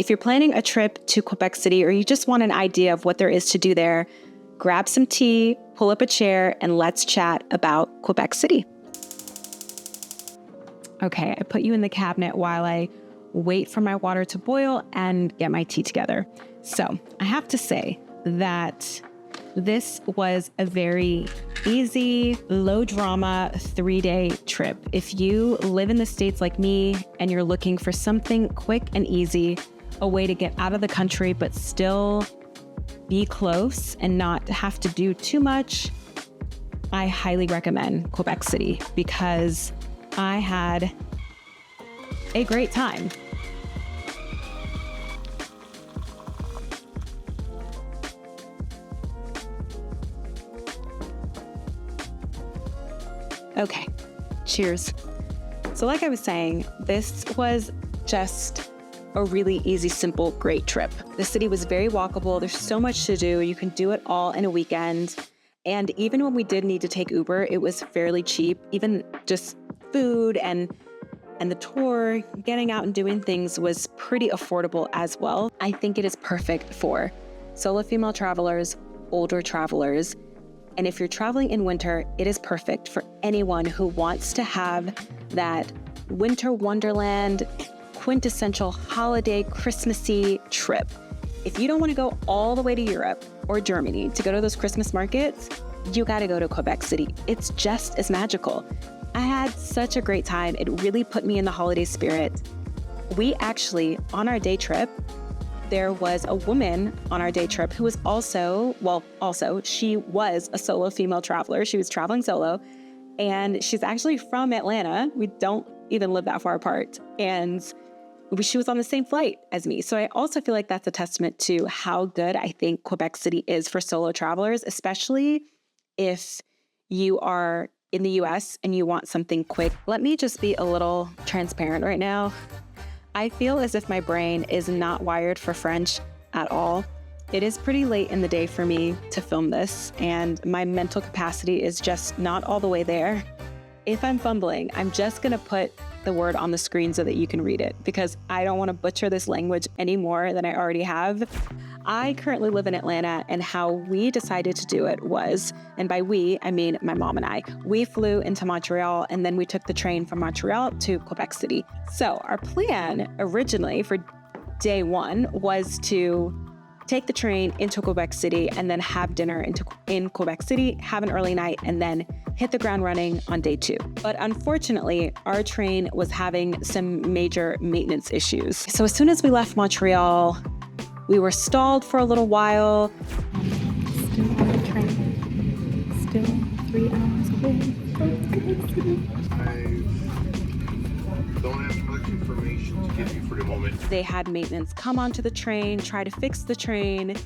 if you're planning a trip to Quebec City or you just want an idea of what there is to do there, grab some tea, pull up a chair, and let's chat about Quebec City. Okay, I put you in the cabinet while I wait for my water to boil and get my tea together. So I have to say that this was a very easy, low drama 3-day trip. If you live in the States like me and you're looking for something quick and easy, a way to get out of the country but still be close and not have to do too much, I highly recommend Quebec City because I had a great time. Okay, cheers. So like I was saying, this was just a really easy, simple, great trip. The city was very walkable. There's so much to do. You can do it all in a weekend. And even when we did need to take Uber, it was fairly cheap. Even just food and the tour, getting out and doing things was pretty affordable as well. I think it is perfect for solo female travelers, older travelers, and if you're traveling in winter, it is perfect for anyone who wants to have that winter wonderland, quintessential holiday, Christmassy trip. If you don't want to go all the way to Europe or Germany to go to those Christmas markets, you got to go to Quebec City. It's just as magical. I had such a great time. It really put me in the holiday spirit. We actually, on our day trip, there was a woman on our day trip who was she was a solo female traveler. She was traveling solo, and she's actually from Atlanta. We don't even live that far apart. And she was on the same flight as me. So I also feel like that's a testament to how good I think Quebec City is for solo travelers, especially if you are in the US and you want something quick. Let me just be a little transparent right now. I feel as if my brain is not wired for French at all. It is pretty late in the day for me to film this, and my mental capacity is just not all the way there. If I'm fumbling, I'm just gonna put the word on the screen so that you can read it because I don't wanna butcher this language any more than I already have. I currently live in Atlanta, and how we decided to do it was, and by we, I mean my mom and I, we flew into Montreal and then we took the train from Montreal to Quebec City. So our plan originally for day one was to take the train into Quebec City and then have dinner in Quebec City, have an early night, and then hit the ground running on day two. But unfortunately, our train was having some major maintenance issues. So as soon as we left Montreal, we were stalled for a little while. Still on the train. Still 3 hours away from Quebec City. I don't have much information to give you for the moment. They had maintenance come onto the train, try to fix the train,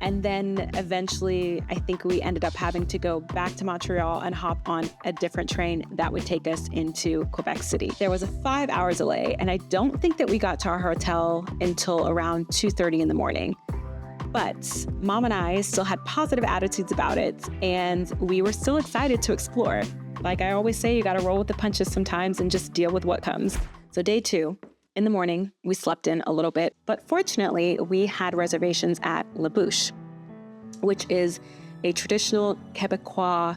and then eventually I think we ended up having to go back to Montreal and hop on a different train that would take us into Quebec City. There was a 5-hour delay, and I don't think that we got to our hotel until around 2:30 in the morning. But Mom and I still had positive attitudes about it, and we were still excited to explore. Like I always say, you gotta roll with the punches sometimes and just deal with what comes. So day two, in the morning, we slept in a little bit, but fortunately, we had reservations at La Bouche, which is a traditional Quebecois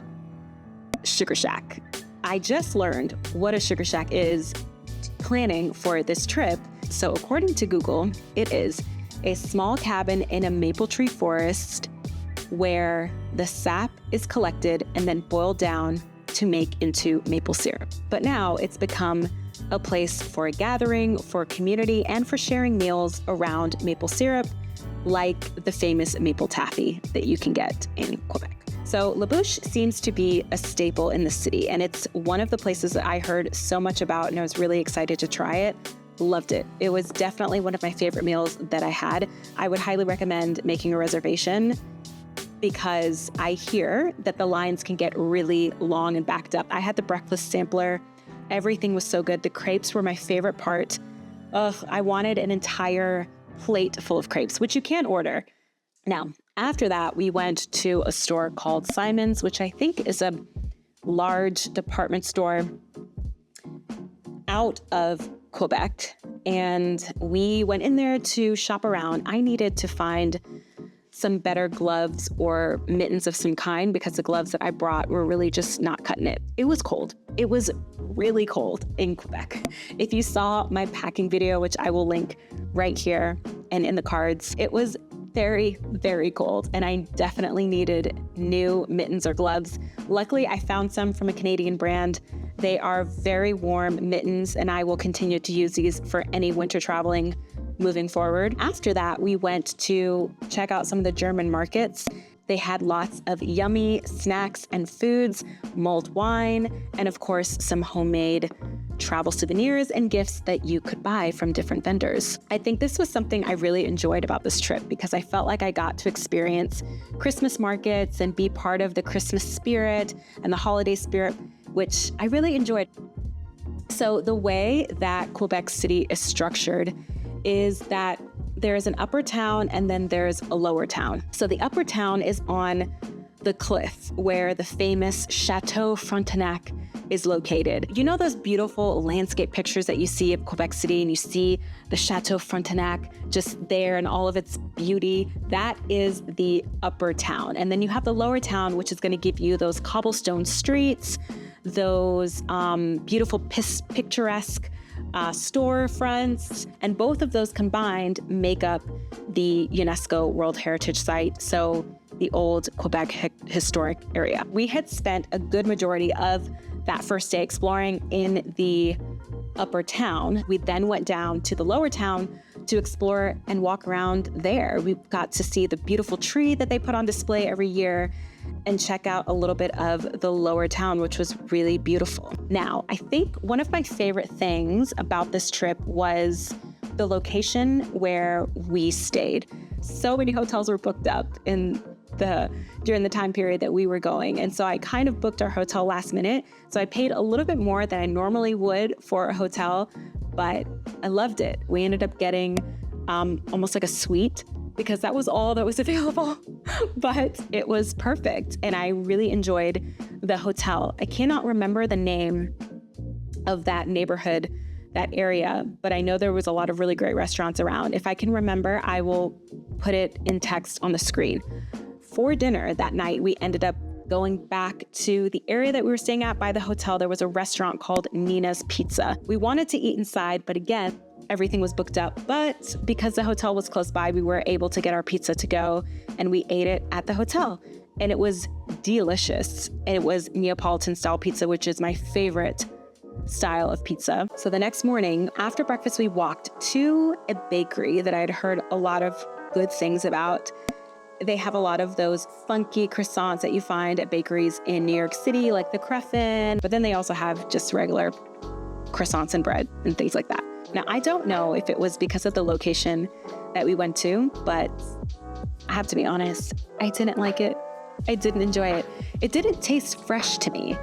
sugar shack. I just learned what a sugar shack is planning for this trip. So according to Google, it is a small cabin in a maple tree forest where the sap is collected and then boiled down to make into maple syrup. But now it's become a place for a gathering, for community, and for sharing meals around maple syrup, like the famous maple taffy that you can get in Quebec. So La Bouche seems to be a staple in the city, and it's one of the places that I heard so much about, and I was really excited to try it. Loved it. It was definitely one of my favorite meals that I had. I would highly recommend making a reservation because I hear that the lines can get really long and backed up. I had the breakfast sampler. Everything was so good. The crepes were my favorite part. I wanted an entire plate full of crepes, which you can order. Now, after that, we went to a store called Simon's, which I think is a large department store out of Quebec, and we went in there to shop around. I needed to find some better gloves or mittens of some kind because the gloves that I brought were really just not cutting it. It was cold. It was really cold in Quebec. If you saw my packing video, which I will link right here and in the cards, it was very, very cold, and I definitely needed new mittens or gloves. Luckily, I found some from a Canadian brand. They are very warm mittens, and I will continue to use these for any winter traveling moving forward. After that, we went to check out some of the German markets. They had lots of yummy snacks and foods, mulled wine, and of course, some homemade travel souvenirs and gifts that you could buy from different vendors. I think this was something I really enjoyed about this trip because I felt like I got to experience Christmas markets and be part of the Christmas spirit and the holiday spirit, which I really enjoyed. So the way that Quebec City is structured is that there's an upper town and then there's a lower town. So the upper town is on the cliff where the famous Chateau Frontenac is located. You know those beautiful landscape pictures that you see of Quebec City and you see the Chateau Frontenac just there and all of its beauty? That is the upper town. And then you have the lower town, which is going to give you those cobblestone streets, those beautiful picturesque storefronts, and both of those combined make up the UNESCO World Heritage Site, so the old Quebec historic area. We had spent a good majority of that first day exploring in the upper town. We then went down to the lower town to explore and walk around there. We got to see the beautiful tree that they put on display every year and check out a little bit of the lower town, which was really beautiful. Now, I think one of my favorite things about this trip was the location where we stayed. So many hotels were booked up during the time period that we were going. And so I kind of booked our hotel last minute. So I paid a little bit more than I normally would for a hotel, but I loved it. We ended up getting almost like a suite because that was all that was available, but it was perfect. And I really enjoyed the hotel. I cannot remember the name of that neighborhood, that area, but I know there was a lot of really great restaurants around. If I can remember, I will put it in text on the screen. For dinner that night, we ended up going back to the area that we were staying at by the hotel. There was a restaurant called Nina's Pizza. We wanted to eat inside, but again, everything was booked up. But because the hotel was close by, we were able to get our pizza to go, and we ate it at the hotel. And it was delicious. And it was Neapolitan style pizza, which is my favorite style of pizza. So the next morning, after breakfast, we walked to a bakery that I had heard a lot of good things about. They have a lot of those funky croissants that you find at bakeries in New York City, like the Cruffin, but then they also have just regular croissants and bread and things like that. Now, I don't know if it was because of the location that we went to, but I have to be honest, I didn't like it. I didn't enjoy it. It didn't taste fresh to me.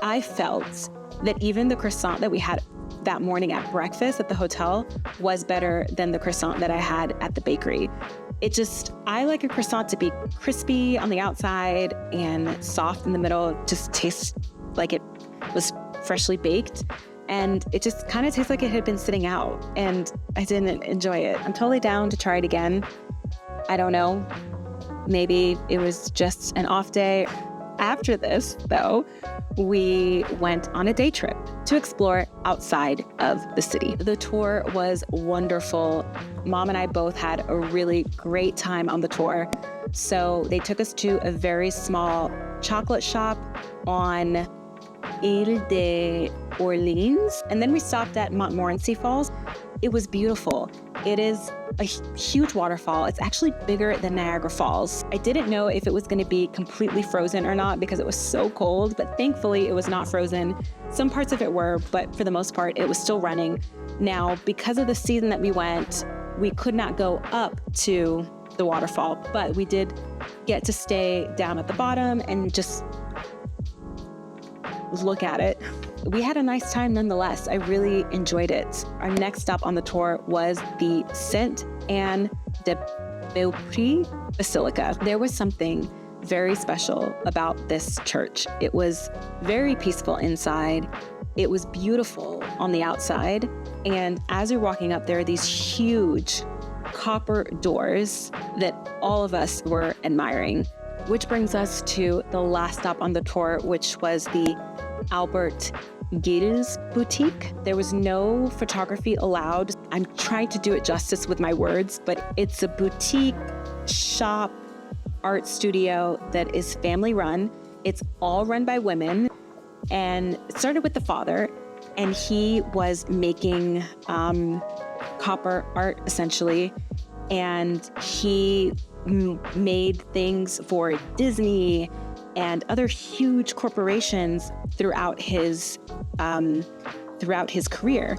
I felt that even the croissant that we had that morning at breakfast at the hotel was better than the croissant that I had at the bakery. I like a croissant to be crispy on the outside and soft in the middle. It just tastes like it was freshly baked. And it just kind of tastes like it had been sitting out, and I didn't enjoy it. I'm totally down to try it again. I don't know. Maybe it was just an off day. After this, though, we went on a day trip to explore outside of the city. The tour was wonderful. Mom and I both had a really great time on the tour. So they took us to a very small chocolate shop on Ile de Orleans, and then we stopped at Montmorency Falls. It was beautiful. It is a huge waterfall. It's actually bigger than Niagara Falls. I didn't know if it was going to be completely frozen or not because it was so cold, but thankfully it was not frozen. Some parts of it were, but for the most part, it was still running. Now, because of the season that we went, we could not go up to the waterfall, but we did get to stay down at the bottom and just look at it. We had a nice time nonetheless. I really enjoyed it. Our next stop on the tour was the Sainte Anne de Beaupré Basilica. There was something very special about this church. It was very peaceful inside. It was beautiful on the outside. And as you're walking up, there are these huge copper doors that all of us were admiring, which brings us to the last stop on the tour, which was the Albert Gilles boutique. There was no photography allowed. I'm trying to do it justice with my words, but it's a boutique shop art studio that is family run. It's all run by women, and it started with the father, and he was making copper art essentially, and he made things for Disney and other huge corporations throughout his career.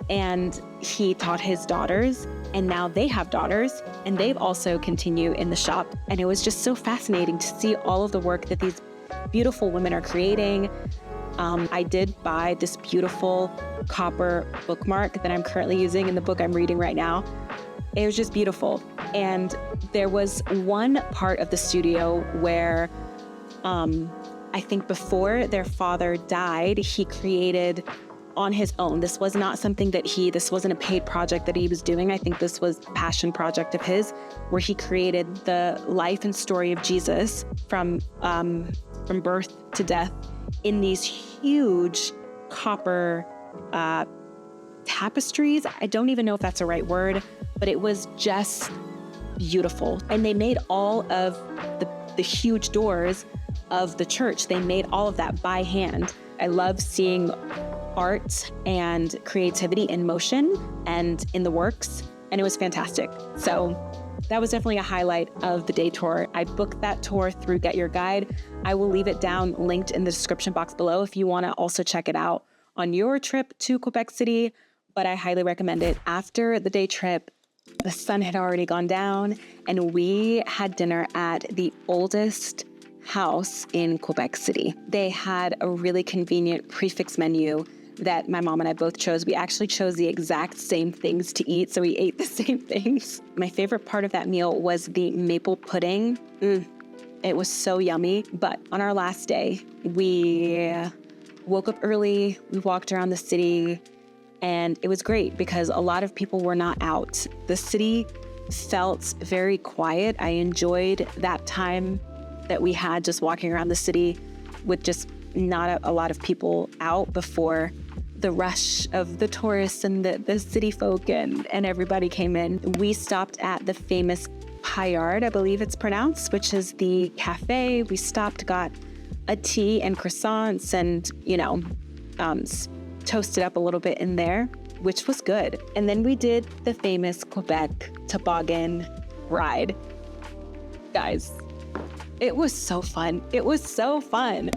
And he taught his daughters, and now they have daughters, and they've also continued in the shop. And it was just so fascinating to see all of the work that these beautiful women are creating. I did buy this beautiful copper bookmark that I'm currently using in the book I'm reading right now. It was just beautiful. And there was one part of the studio where I think before their father died, he created on his own. This was not something that this wasn't a paid project that he was doing. I think this was a passion project of his, where he created the life and story of Jesus from birth to death in these huge copper tapestries. I don't even know if that's the right word, but it was just beautiful. And they made all of the huge doors of the church. They made all of that by hand. I love seeing art and creativity in motion and in the works, and it was fantastic. So that was definitely a highlight of the day tour. I booked that tour through Get Your Guide. I will leave it down linked in the description box below if you want to also check it out on your trip to Quebec City, but I highly recommend it. After the day trip, the sun had already gone down, and we had dinner at the oldest house in Quebec City. They had a really convenient prefix menu that my mom and I both chose. We actually chose the exact same things to eat, so we ate the same things. My favorite part of that meal was the maple pudding. It was so yummy. But on our last day, we woke up early, we walked around the city, and it was great because a lot of people were not out. The city felt very quiet. I enjoyed that time that we had just walking around the city with just not a lot of people out before the rush of the tourists and the city folk and everybody came in. We stopped at the famous KRod, I believe it's pronounced, which is the cafe. We stopped, got a tea and croissants and, toasted up a little bit in there, which was good. And then we did the famous Quebec toboggan ride. Guys, it was so fun. It was so fun.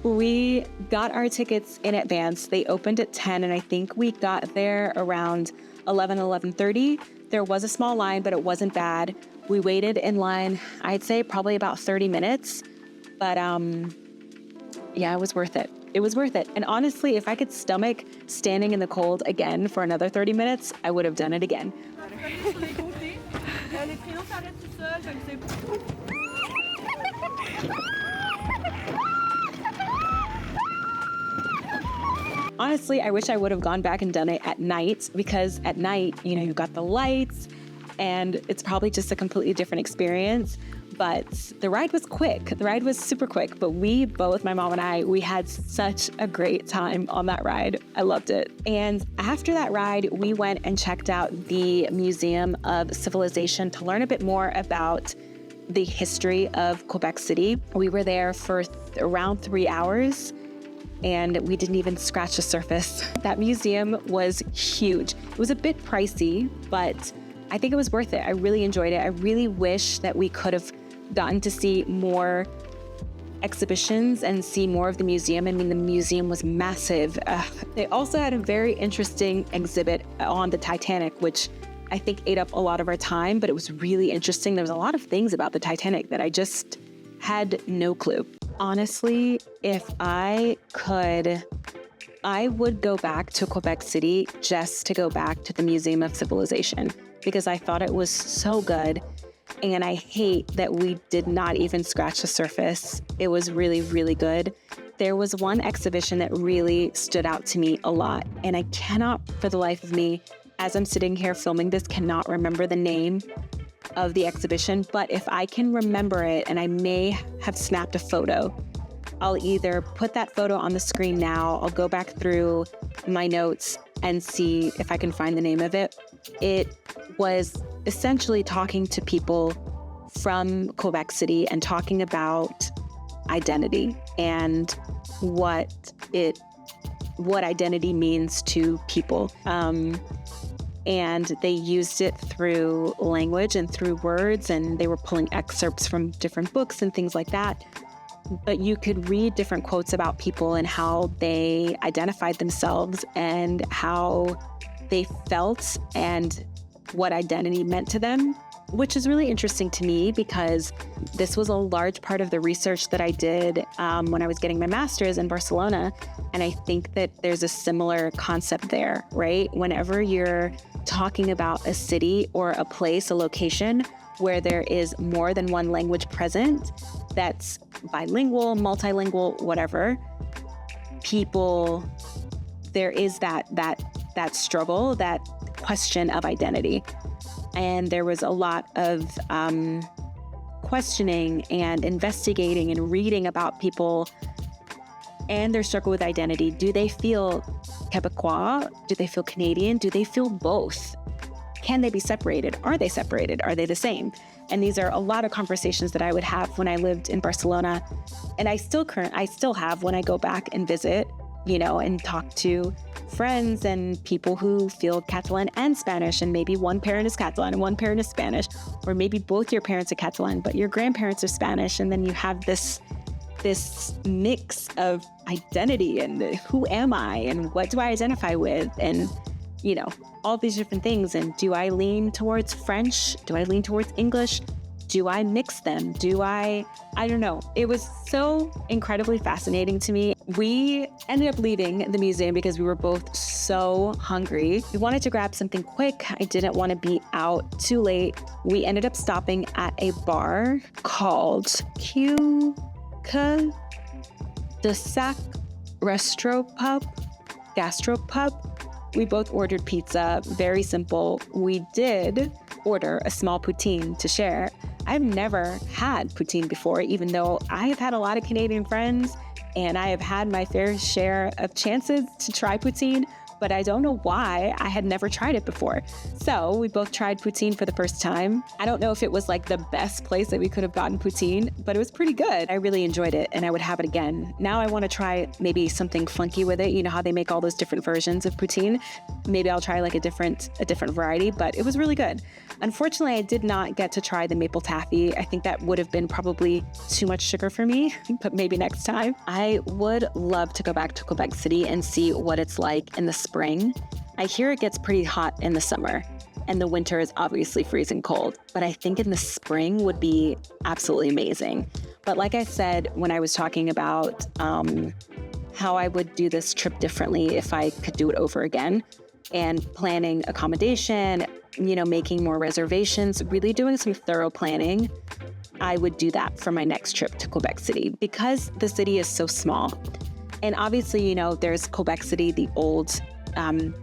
We got our tickets in advance. They opened at 10, and I think we got there around 11:30. There was a small line, but it wasn't bad. We waited in line, I'd say probably about 30 minutes. But yeah, it was worth it. It was worth it. And honestly, if I could stomach standing in the cold again for another 30 minutes, I would have done it again. Honestly, I wish I would have gone back and done it at night, because at night, you've got the lights and it's probably just a completely different experience. But the ride was quick. The ride was super quick, but we both, my mom and I, we had such a great time on that ride. I loved it. And after that ride, we went and checked out the Museum of Civilization to learn a bit more about the history of Quebec City. We were there for around 3 hours, and we didn't even scratch the surface. That museum was huge. It was a bit pricey, but I think it was worth it. I really enjoyed it. I really wish that we could have gotten to see more exhibitions and see more of the museum. I mean, the museum was massive. They also had a very interesting exhibit on the Titanic, which I think ate up a lot of our time, but it was really interesting. There was a lot of things about the Titanic that I just had no clue. Honestly, if I could, I would go back to Quebec City just to go back to the Museum of Civilization, because I thought it was so good. And I hate that we did not even scratch the surface. It was really, really good. there was one exhibition that really stood out to me a lot. And I cannot, for the life of me, as I'm sitting here filming this, cannot remember the name of the exhibition. But if I can remember it, and I may have snapped a photo, I'll either put that photo on the screen now, I'll go back through my notes and see if I can find the name of it. It was essentially talking to people from Quebec City and talking about identity and what identity means to people. And they used it through language and through words, and they were pulling excerpts from different books and things like that. But you could read different quotes about people and how they identified themselves and how they felt and what identity meant to them, which is really interesting to me because this was a large part of the research that I did when I was getting my master's in Barcelona. And I think that there's a similar concept there, right? Whenever you're talking about a city or a place, a location where there is more than one language present, that's bilingual, multilingual, whatever, people, there is that struggle, that question of identity. And there was a lot of questioning and investigating and reading about people and their struggle with identity. Do they feel Quebecois? Do they feel Canadian? Do they feel both? Can they be separated? Are they separated? Are they the same? And these are a lot of conversations that I would have when I lived in Barcelona. And I still have when I go back and visit, and talk to friends and people who feel Catalan and Spanish, and maybe one parent is Catalan and one parent is Spanish, or maybe both your parents are Catalan, but your grandparents are Spanish. And then you have this mix of identity and who am I and what do I identify with? And, all these different things. And do I lean towards French? Do I lean towards English? Do I mix them? I don't know. It was so incredibly fascinating to me. We ended up leaving the museum because we were both so hungry. We wanted to grab something quick. I didn't want to be out too late. We ended up stopping at a bar called de Sac Gastropub. We both ordered pizza, very simple. We did order a small poutine to share. I've never had poutine before, even though I have had a lot of Canadian friends and I have had my fair share of chances to try poutine, but I don't know why I had never tried it before. So we both tried poutine for the first time. I don't know if it was like the best place that we could have gotten poutine, but it was pretty good. I really enjoyed it and I would have it again. Now I want to try maybe something funky with it. You know how they make all those different versions of poutine? Maybe I'll try like a different variety, but it was really good. Unfortunately, I did not get to try the maple taffy. I think that would have been probably too much sugar for me, but maybe next time. I would love to go back to Quebec City and see what it's like in the spring. I hear it gets pretty hot in the summer and the winter is obviously freezing cold, but I think in the spring would be absolutely amazing. But like I said, when I was talking about how I would do this trip differently if I could do it over again, and planning accommodation, making more reservations, really doing some thorough planning, I would do that for my next trip to Quebec City because the city is so small. And obviously, there's Quebec City, the old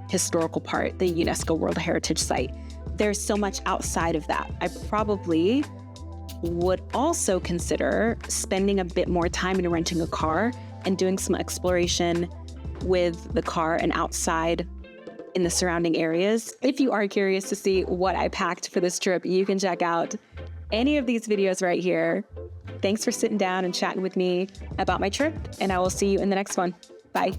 historical part, the UNESCO World Heritage Site. There's so much outside of that. I probably would also consider spending a bit more time in renting a car and doing some exploration with the car and outside in the surrounding areas. If you are curious to see what I packed for this trip, you can check out any of these videos right here. Thanks for sitting down and chatting with me about my trip, and I will see you in the next one. Bye.